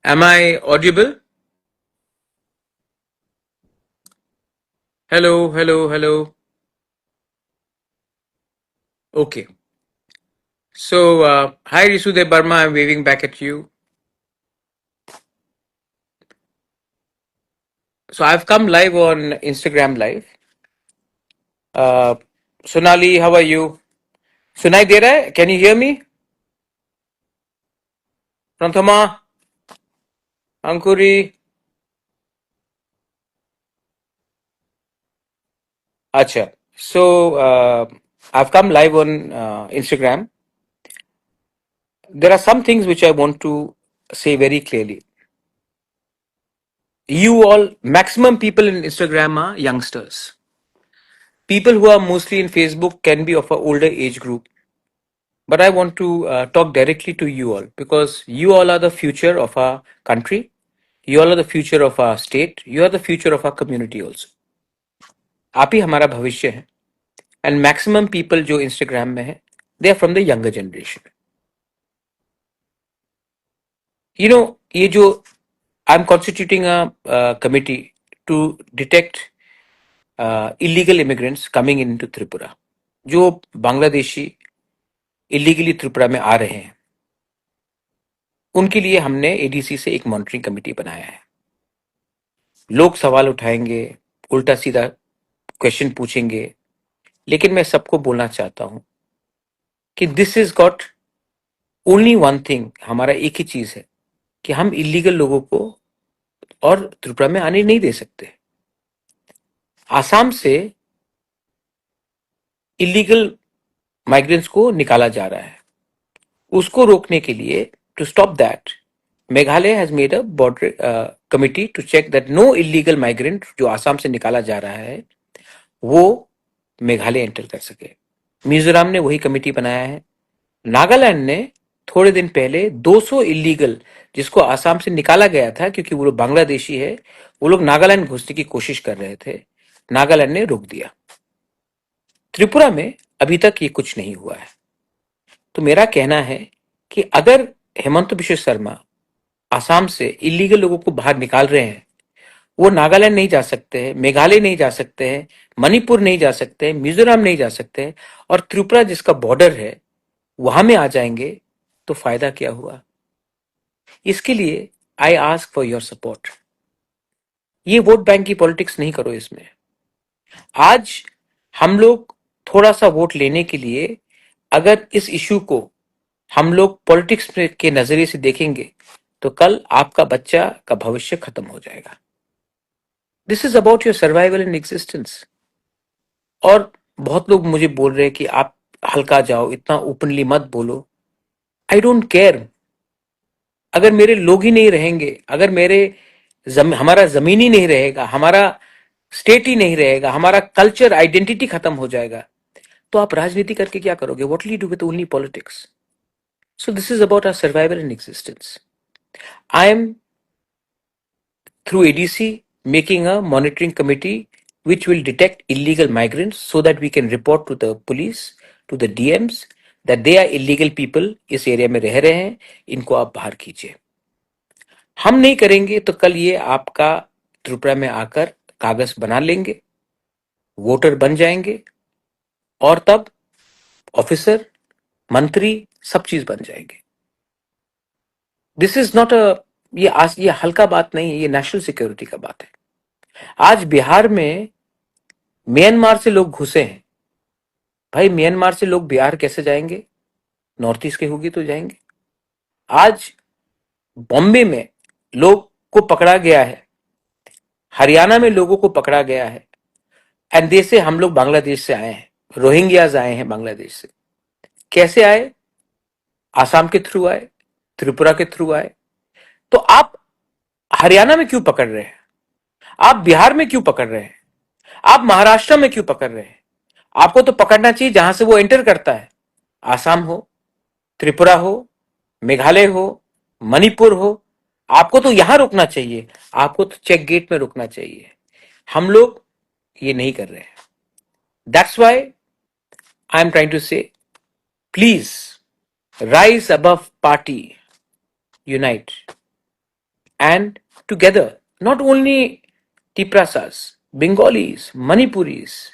Am I audible? Hello, hello, hello. Okay. So, hi Risudev Barma, I'm waving back at you. So, I've come live on Instagram Live. Uh, Sonali, how are you? सुनाई दे रहा है? Can you hear me? Pranthama, Ankuri. Acha. So, I've come live on Instagram. There are some things which I want to say very clearly. You all, maximum people in Instagram are youngsters. People who are mostly in Facebook can be of an older age group. But I want to talk directly to you all because you all are the future of our country. You all are the future of our state. You are the future of our community also. आप ही हमारा भविष्य है. And maximum people जो Instagram में है, they are from the younger generation. You know, ये जो I'm constituting a committee to detect illegal immigrants coming into Tripura. जो बांग्लादेशी illegally त्रिपुरा में आ रहे हैं, उनके लिए हमने एडीसी से एक मॉनिटरिंग कमेटी बनाया है. लोग सवाल उठाएंगे, उल्टा सीधा क्वेश्चन पूछेंगे, लेकिन मैं सबको बोलना चाहता हूं कि this is got only one thing. हमारा एक ही चीज है कि हम इलीगल लोगों को और त्रिपुरा में आने नहीं दे सकते. आसाम से इलीगल माइग्रेंट्स को निकाला जा रहा है. उसको रोकने के लिए, to stop that, Meghalaya has made a border committee to check that no illegal migrant जो आसाम से निकाला जा रहा है वो मेघालय एंटर कर सके. मिजोरम ने वही कमेटी बनाया है. नागालैंड ने थोड़े दिन पहले 200 इलीगल जिसको आसाम से निकाला गया था क्योंकि वो लोग बांग्लादेशी है, वो लोग नागालैंड घुसने की कोशिश कर रहे थे, नागालैंड ने रोक दिया. त्रिपुरा में अभी तक ये कुछ नहीं हुआ है. तो मेरा कहना है कि अगर हेमंत बिश्व शर्मा आसाम से इलीगल लोगों को बाहर निकाल रहे हैं, वो नागालैंड नहीं जा सकते हैं, मेघालय नहीं जा सकते हैं, मणिपुर नहीं जा सकते हैं, मिजोरम नहीं जा सकते हैं, और त्रिपुरा जिसका बॉर्डर है वहां में आ जाएंगे, तो फायदा क्या हुआ? इसके लिए I ask for your support. ये वोट बैंक की पॉलिटिक्स नहीं करो इसमें. आज हम लोग थोड़ा सा वोट लेने के लिए अगर इस इशू को हम लोग पॉलिटिक्स के नजरिए से देखेंगे तो कल आपका बच्चा का भविष्य खत्म हो जाएगा. This is about your survival in existence. और बहुत लोग मुझे बोल रहे हैं कि आप हल्का जाओ, इतना ओपनली मत बोलो. I don't care. अगर मेरे लोग ही नहीं रहेंगे, अगर हमारा जमीन ही नहीं रहेगा, हमारा स्टेट ही नहीं रहेगा, हमारा कल्चर आइडेंटिटी खत्म हो जाएगा, तो आप राजनीति करके क्या करोगे? What will you do with only politics? So this is about our survival in existence. I am through ADC making a monitoring committee which will detect illegal migrants so that we can report to the police, to the DMs that they are illegal people, इस area में रह रहे हैं, इनको आप बाहर कीजिए. हम नहीं करेंगे तो कल ये आपका त्रिपुरा में आकर कागज बना लेंगे, वोटर बन जाएंगे, और तब ऑफिसर, मंत्री, सब चीज बन जाएंगे. दिस इज नॉट अ ये हल्का बात नहीं है, ये नेशनल सिक्योरिटी का बात है. आज बिहार में म्यांमार से लोग घुसे हैं. भाई म्यांमार से लोग बिहार कैसे जाएंगे? नॉर्थ ईस्ट के होगी तो जाएंगे. आज बॉम्बे में लोग को पकड़ा गया है, हरियाणा में लोगों को पकड़ा गया है, एंड दे से हम लोग बांग्लादेश से आए हैं, रोहिंग्याज आए हैं बांग्लादेश से. कैसे आए? आसाम के थ्रू आए, त्रिपुरा के थ्रू आए. तो आप हरियाणा में क्यों पकड़ रहे हैं? आप बिहार में क्यों पकड़ रहे हैं? आप महाराष्ट्र में क्यों पकड़ रहे हैं? आपको तो पकड़ना चाहिए जहां से वो एंटर करता है. आसाम हो, त्रिपुरा हो, मेघालय हो, मणिपुर हो, आपको तो यहां रुकना चाहिए. आपको तो चेक गेट में रुकना चाहिए. हम लोग ये नहीं कर रहे हैं. That's why I am trying to say, please rise above party, unite. And together, not only Tiprasas, Bengalis, Manipuris,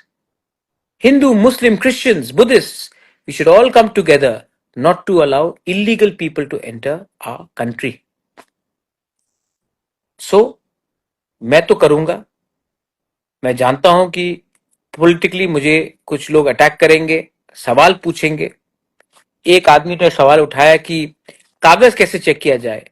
Hindu, Muslim, Christians, Buddhists, we should all come together not to allow illegal people to enter our country. So, मैं तो करूंगा. मैं जानता हूं कि politically मुझे कुछ लोग अटैक करेंगे, सवाल पूछेंगे. एक आदमी ने सवाल उठाया कि कागज कैसे चेक किया जाए.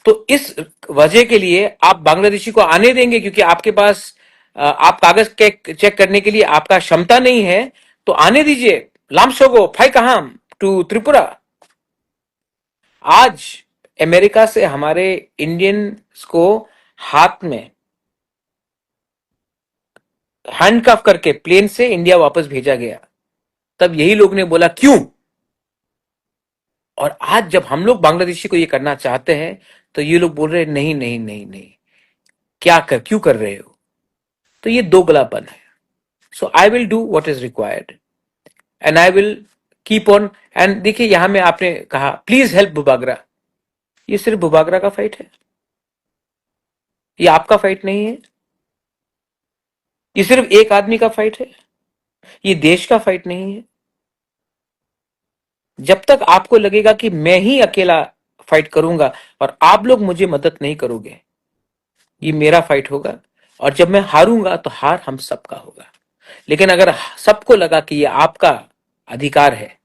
तो इस वजह के लिए आप बांग्लादेशी को आने देंगे क्योंकि आपके पास आप कागज चेक करने के लिए आपका क्षमता नहीं है, तो आने दीजिए. लामसोगो फाई कहाम टू त्रिपुरा. आज अमेरिका से हमारे इंडियंस को हाथ में हैंडकफ करके प्लेन से इंडिया वापस भेजा गया. तब यही लोग ने बोला क्यों. और आज जब हम लोग बांग्लादेशी को ये करना चाहते हैं तो ये लोग बोल रहे हैं नहीं नहीं नहीं नहीं, क्यों कर रहे हो. तो ये दोगलापन है. So I will do what is required and I will keep on. And देखिए यहां में आपने कहा प्लीज हेल्प बुबागरा. ये सिर्फ बुबागरा का फाइट है, ये आपका फाइट नहीं है. ये सिर्फ एक आदमी का फाइट है, ये देश का फाइट नहीं है. जब तक आपको लगेगा कि मैं ही अकेला फाइट करूंगा और आप लोग मुझे मदद नहीं करोगे, ये मेरा फाइट होगा. और जब मैं हारूंगा तो हार हम सबका होगा. लेकिन अगर सबको लगा कि ये आपका अधिकार है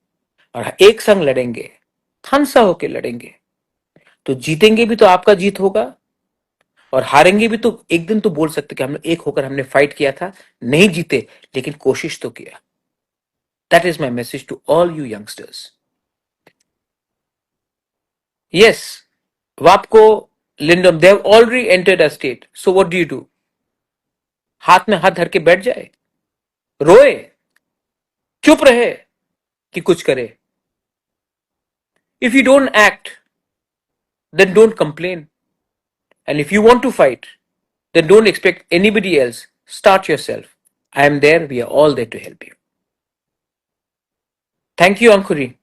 और एक संग लड़ेंगे, हंसा होके लड़ेंगे, तो जीतेंगे भी तो आपका जीत होगा और हारेंगे भी तो एक दिन तो बोल सकते कि हम एक होकर हमने फाइट किया था. नहीं जीते लेकिन कोशिश तो किया. That is my message to all you youngsters. Yes, WAPCO, Lindum, they have already entered a state. So what do? हाथ में हाथ धर के बैठ जाए, रोए, चुप रहे कि कुछ करे. If you don't act, then don't complain. And if you want to fight, then don't expect anybody else. Start yourself. I am there. We are all there to help you. Thank you, Ankhuri.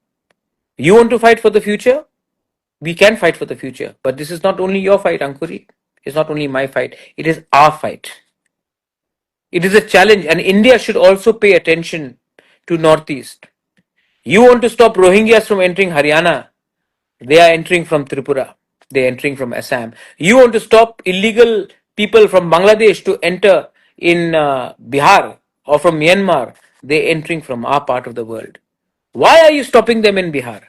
You want to fight for the future? We can fight for the future. But this is not only your fight, Ankhuri. It's not only my fight. It is our fight. It is a challenge, and India should also pay attention to Northeast. You want to stop Rohingyas from entering Haryana? They are entering from Tripura. They are entering from Assam. You want to stop illegal people from Bangladesh to enter in Bihar or from Myanmar? They are entering from our part of the world. Why are you stopping them in Bihar?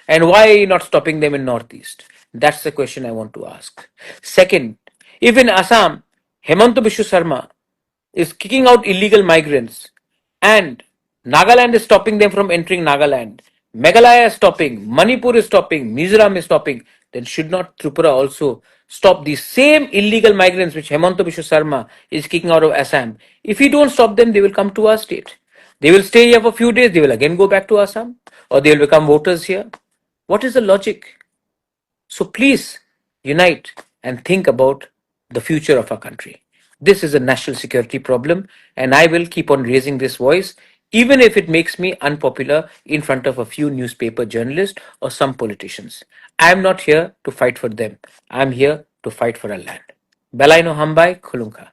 And why are you not stopping them in Northeast? That's the question I want to ask. Second, if in Assam, Hemanta Biswa Sarma is kicking out illegal migrants and Nagaland is stopping them from entering Nagaland, Meghalaya is stopping, Manipur is stopping, Mizoram is stopping, then should not Tripura also stop these same illegal migrants which Hemanta Biswa Sarma is kicking out of Assam? If we don't stop them, they will come to our state. They will stay here for a few days, they will again go back to Assam, or they will become voters here. What is the logic? So please unite and think about the future of our country. This is a national security problem, and I will keep on raising this voice, even if it makes me unpopular in front of a few newspaper journalists or some politicians. I am not here to fight for them. I am here to fight for our land. Belai no hambai khulunka.